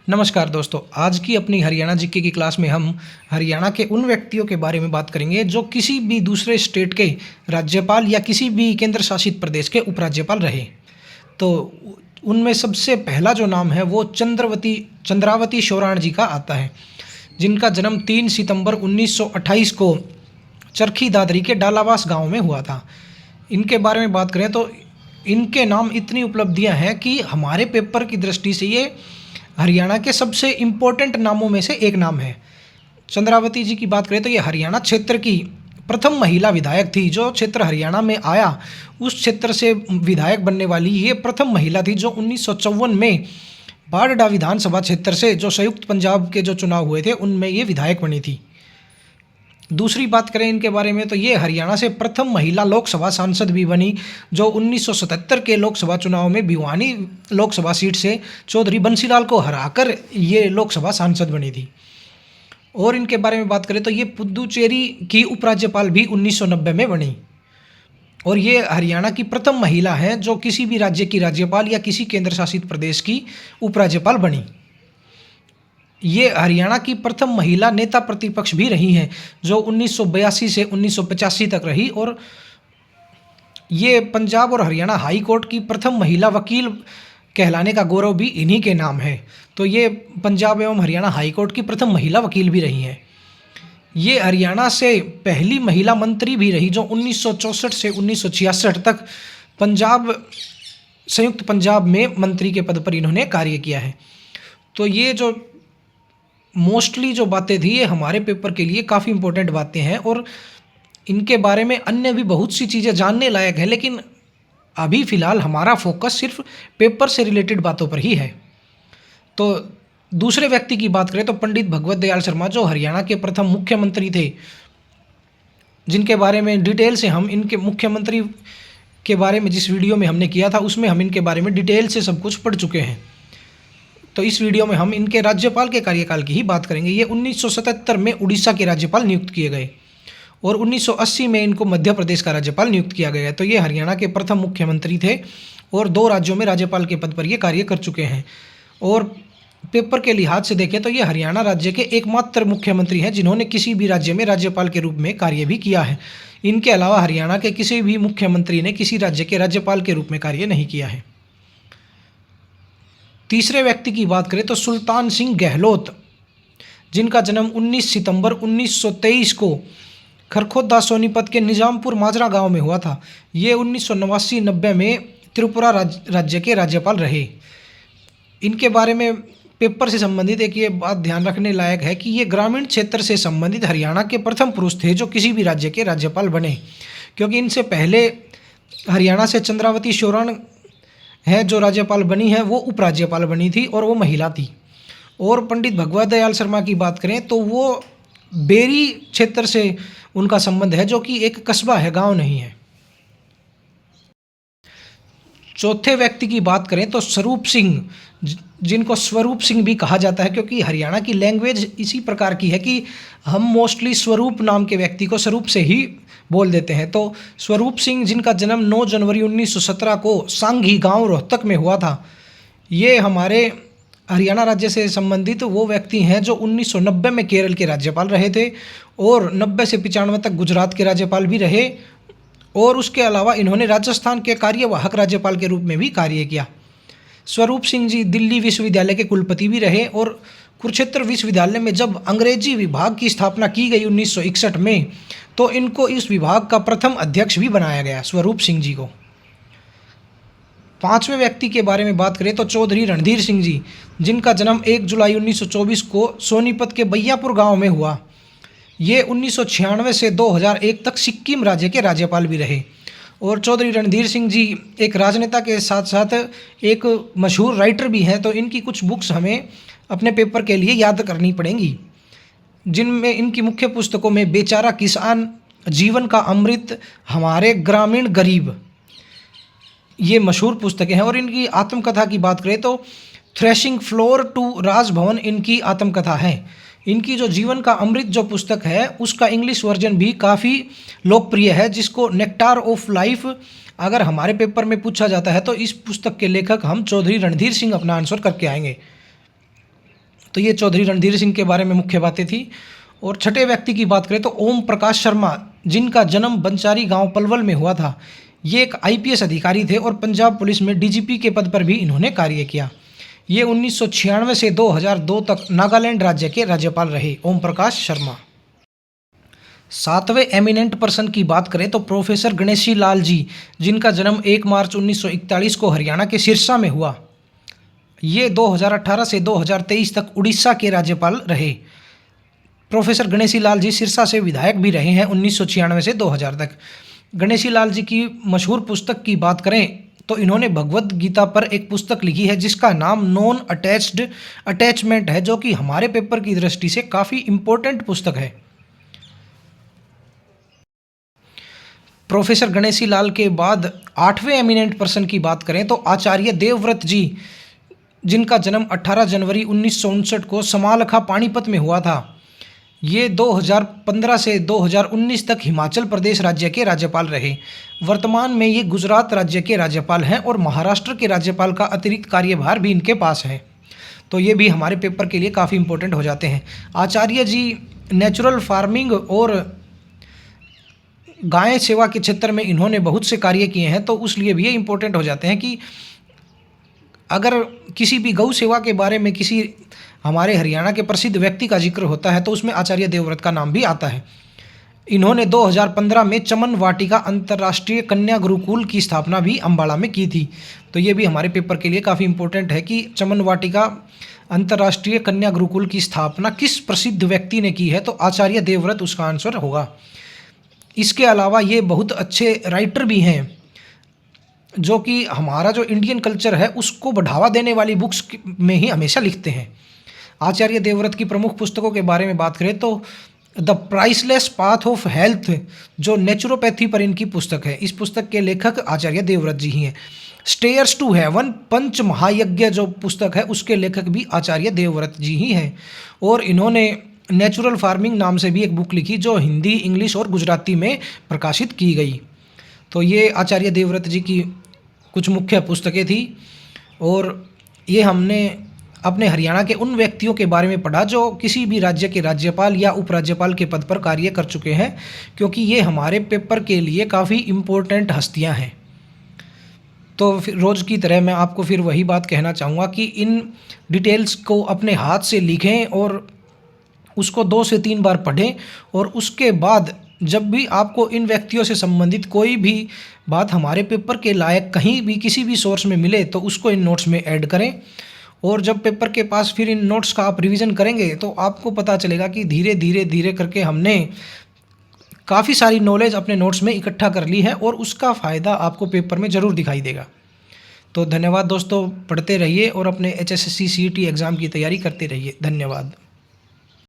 नमस्कार दोस्तों, आज की अपनी हरियाणा जीके की क्लास में हम हरियाणा के उन व्यक्तियों के बारे में बात करेंगे जो किसी भी दूसरे स्टेट के राज्यपाल या किसी भी केंद्र शासित प्रदेश के उपराज्यपाल रहे। तो उनमें सबसे पहला जो नाम है वो चंद्रावती शोराण जी का आता है, जिनका जन्म 3 सितंबर 1928 को चरखी दादरी के डालावास गांव में हुआ था। इनके बारे में बात करें तो इनके नाम इतनी उपलब्धियां हैं कि हमारे पेपर की दृष्टि से ये हरियाणा के सबसे इम्पोर्टेंट नामों में से एक नाम है। चंद्रावती जी की बात करें तो ये हरियाणा क्षेत्र की प्रथम महिला विधायक थी। जो क्षेत्र हरियाणा में आया उस क्षेत्र से विधायक बनने वाली ये प्रथम महिला थी, जो 1954 में बाढ़डा विधानसभा क्षेत्र से जो संयुक्त पंजाब के जो चुनाव हुए थे उनमें ये विधायक बनी थी। दूसरी बात करें इनके बारे में तो ये हरियाणा से प्रथम महिला लोकसभा सांसद भी बनी, जो 1977 के लोकसभा चुनाव में भिवानी लोकसभा सीट से चौधरी बंसीलाल को हराकर ये लोकसभा सांसद बनी थी। और इनके बारे में बात करें तो ये पुदुचेरी की उपराज्यपाल भी 1990 में बनी। और ये हरियाणा की प्रथम महिला हैं जो किसी भी राज्य की राज्यपाल या किसी केंद्र शासित प्रदेश की उपराज्यपाल बनी। ये हरियाणा की प्रथम महिला नेता प्रतिपक्ष भी रही हैं, जो 1982 से 1985 तक रही। और ये पंजाब और हरियाणा हाई कोर्ट की प्रथम महिला वकील कहलाने का गौरव भी इन्हीं के नाम है। तो ये पंजाब एवं हरियाणा हाई कोर्ट की प्रथम महिला वकील भी रही हैं। ये हरियाणा से पहली महिला मंत्री भी रही, जो 1964 से 1966 तक संयुक्त पंजाब में मंत्री के पद पर इन्होंने कार्य किया है। तो ये जो मोस्टली जो बातें थी ये हमारे पेपर के लिए काफ़ी इंपॉर्टेंट बातें हैं, और इनके बारे में अन्य भी बहुत सी चीज़ें जानने लायक है, लेकिन अभी फ़िलहाल हमारा फोकस सिर्फ पेपर से रिलेटेड बातों पर ही है। तो दूसरे व्यक्ति की बात करें तो पंडित भगवत दयाल शर्मा, जो हरियाणा के प्रथम मुख्यमंत्री थे, जिनके बारे में डिटेल से हम इनके मुख्यमंत्री के बारे में जिस वीडियो में हमने किया था उसमें हम इनके बारे में डिटेल से सब कुछ पढ़ चुके हैं। तो इस वीडियो में हम इनके राज्यपाल के कार्यकाल की ही बात करेंगे। ये 1977 में उड़ीसा के राज्यपाल नियुक्त किए गए और 1980 में इनको मध्य प्रदेश का राज्यपाल नियुक्त किया गया। तो ये हरियाणा के प्रथम मुख्यमंत्री थे और 2 राज्यों में राज्यपाल के पद पर ये कार्य कर चुके हैं। और पेपर के लिहाज से देखें तो ये हरियाणा राज्य के एकमात्र मुख्यमंत्री हैं जिन्होंने किसी भी राज्य में राज्यपाल के रूप में कार्य भी किया है। इनके अलावा हरियाणा के किसी भी मुख्यमंत्री ने किसी राज्य के राज्यपाल के रूप में कार्य नहीं किया है। तीसरे व्यक्ति की बात करें तो सुल्तान सिंह गहलोत, जिनका जन्म 19 सितंबर 1923 को खरखोदा सोनीपत के निजामपुर माजरा गांव में हुआ था। ये 1989-90 में त्रिपुरा राज्य के राज्यपाल रहे। इनके बारे में पेपर से संबंधित एक ये बात ध्यान रखने लायक है कि ये ग्रामीण क्षेत्र से संबंधित हरियाणा के प्रथम पुरुष थे जो किसी भी राज्य के राज्यपाल बने, क्योंकि इनसे पहले हरियाणा से चंद्रावती शोराण है जो राज्यपाल बनी है, वो उपराज्यपाल बनी थी और वो महिला थी। और पंडित भगवत दयाल शर्मा की बात करें तो वो बेरी क्षेत्र से उनका संबंध है, जो कि एक कस्बा है, गांव नहीं है। चौथे व्यक्ति की बात करें तो स्वरूप सिंह, जिनको स्वरूप सिंह भी कहा जाता है, क्योंकि हरियाणा की लैंग्वेज इसी प्रकार की है कि हम मोस्टली स्वरूप नाम के व्यक्ति को स्वरूप से ही बोल देते हैं। तो स्वरूप सिंह, जिनका जन्म 9 जनवरी 1917 को सांघी गांव रोहतक में हुआ था, ये हमारे हरियाणा राज्य से संबंधित वो व्यक्ति हैं जो 1990 में केरल के राज्यपाल रहे थे और 90 से 95 तक गुजरात के राज्यपाल भी रहे। और उसके अलावा इन्होंने राजस्थान के कार्यवाहक राज्यपाल के रूप में भी कार्य किया। स्वरूप सिंह जी दिल्ली विश्वविद्यालय के कुलपति भी रहे और कुरुक्षेत्र विश्वविद्यालय में जब अंग्रेजी विभाग की स्थापना की गई 1961 में, तो इनको इस विभाग का प्रथम अध्यक्ष भी बनाया गया, स्वरूप सिंह जी को। 5वें व्यक्ति के बारे में बात करें तो चौधरी रणधीर सिंह जी, जिनका जन्म 1 जुलाई 1924 को सोनीपत के बैयापुर गांव में हुआ। ये 1996 से 2001 तक सिक्किम राज्य के राज्यपाल भी रहे। और चौधरी रणधीर सिंह जी एक राजनेता के साथ साथ एक मशहूर राइटर भी हैं, तो इनकी कुछ बुक्स हमें अपने पेपर के लिए याद करनी पड़ेंगी, जिनमें इनकी मुख्य पुस्तकों में बेचारा किसान, जीवन का अमृत, हमारे ग्रामीण गरीब, ये मशहूर पुस्तकें हैं। और इनकी आत्मकथा की बात करें तो थ्रेशिंग फ्लोर टू राजभवन इनकी आत्मकथा है। इनकी जो जीवन का अमृत जो पुस्तक है उसका इंग्लिश वर्जन भी काफ़ी लोकप्रिय है, जिसको नेक्टार ऑफ लाइफ अगर हमारे पेपर में पूछा जाता है तो इस पुस्तक के लेखक हम चौधरी रणधीर सिंह अपना आंसर करके आएंगे। तो ये चौधरी रणधीर सिंह के बारे में मुख्य बातें थी। और छठे व्यक्ति की बात करें तो ओम प्रकाश शर्मा, जिनका जन्म बंचारी गांव पलवल में हुआ था। ये एक आईपीएस अधिकारी थे और पंजाब पुलिस में डीजीपी के पद पर भी इन्होंने कार्य किया। ये 1996 से 2002 तक नागालैंड राज्य के राज्यपाल रहे, ओम प्रकाश शर्मा। सातवें एमिनेंट पर्सन की बात करें तो प्रोफेसर गणेशी लाल जी, जिनका जन्म 1 मार्च 1941 को हरियाणा के सिरसा में हुआ। ये 2018 से 2023 तक उड़ीसा के राज्यपाल रहे। प्रोफेसर गणेशी लाल जी सिरसा से विधायक भी रहे हैं 1996 से 2000 तक। गणेशी लाल जी की मशहूर पुस्तक की बात करें तो इन्होंने भगवद गीता पर एक पुस्तक लिखी है जिसका नाम नॉन अटैच्ड अटैचमेंट है, जो कि हमारे पेपर की दृष्टि से काफ़ी इम्पोर्टेंट पुस्तक है। प्रोफेसर गणेशी लाल के बाद आठवें एमिनेंट पर्सन की बात करें तो आचार्य देवव्रत जी, जिनका जन्म 18 जनवरी 1959 को समालखा पानीपत में हुआ था। ये 2015 से 2019 तक हिमाचल प्रदेश राज्य के राज्यपाल रहे। वर्तमान में ये गुजरात राज्य के राज्यपाल हैं और महाराष्ट्र के राज्यपाल का अतिरिक्त कार्यभार भी इनके पास है। तो ये भी हमारे पेपर के लिए काफ़ी इम्पोर्टेंट हो जाते हैं। आचार्य जी नेचुरल फार्मिंग और गाय सेवा के क्षेत्र में इन्होंने बहुत से कार्य किए हैं, तो उसलिए भी ये इम्पोर्टेंट हो जाते हैं कि अगर किसी भी गौ सेवा के बारे में किसी हमारे हरियाणा के प्रसिद्ध व्यक्ति का जिक्र होता है तो उसमें आचार्य देवव्रत का नाम भी आता है। इन्होंने 2015 में चमन वाटिका अंतर्राष्ट्रीय कन्या गुरुकुल की स्थापना भी अम्बाला में की थी। तो ये भी हमारे पेपर के लिए काफ़ी इम्पोर्टेंट है कि चमन वाटिका अंतर्राष्ट्रीय कन्या गुरुकुल की स्थापना किस प्रसिद्ध व्यक्ति ने की है, तो आचार्य देवव्रत उसका आंसर होगा। इसके अलावा ये बहुत अच्छे राइटर भी हैं, जो कि हमारा जो इंडियन कल्चर है उसको बढ़ावा देने वाली बुक्स में ही हमेशा लिखते हैं। आचार्य देवव्रत की प्रमुख पुस्तकों के बारे में बात करें तो the priceless path of health, जो नेचुरोपैथी पर इनकी पुस्तक है, इस पुस्तक के लेखक आचार्य देवव्रत जी ही हैं। स्टेयर्स टू हेवन पंच महायज्ञ जो पुस्तक है उसके लेखक भी आचार्य देवव्रत जी ही हैं। और इन्होंने नेचुरल फार्मिंग नाम से भी एक बुक लिखी जो हिंदी, इंग्लिश और गुजराती में प्रकाशित की गई। तो ये आचार्य देवव्रत जी की कुछ मुख्य पुस्तकें थी। और ये हमने अपने हरियाणा के उन व्यक्तियों के बारे में पढ़ा जो किसी भी राज्य के राज्यपाल या उपराज्यपाल के पद पर कार्य कर चुके हैं, क्योंकि ये हमारे पेपर के लिए काफ़ी इम्पोर्टेंट हस्तियां हैं। तो फिर रोज़ की तरह मैं आपको फिर वही बात कहना चाहूँगा कि इन डिटेल्स को अपने हाथ से लिखें और उसको 2 से 3 बार पढ़ें, और उसके बाद जब भी आपको इन व्यक्तियों से संबंधित कोई भी बात हमारे पेपर के लायक कहीं भी किसी भी सोर्स में मिले तो उसको इन नोट्स में ऐड करें। और जब पेपर के पास फिर इन नोट्स का आप रिवीजन करेंगे तो आपको पता चलेगा कि धीरे धीरे धीरे करके हमने काफ़ी सारी नॉलेज अपने नोट्स में इकट्ठा कर ली है और उसका फ़ायदा आपको पेपर में ज़रूर दिखाई देगा। तो धन्यवाद दोस्तों, पढ़ते रहिए और अपने HSSC CET एग्ज़ाम की तैयारी करते रहिए। धन्यवाद।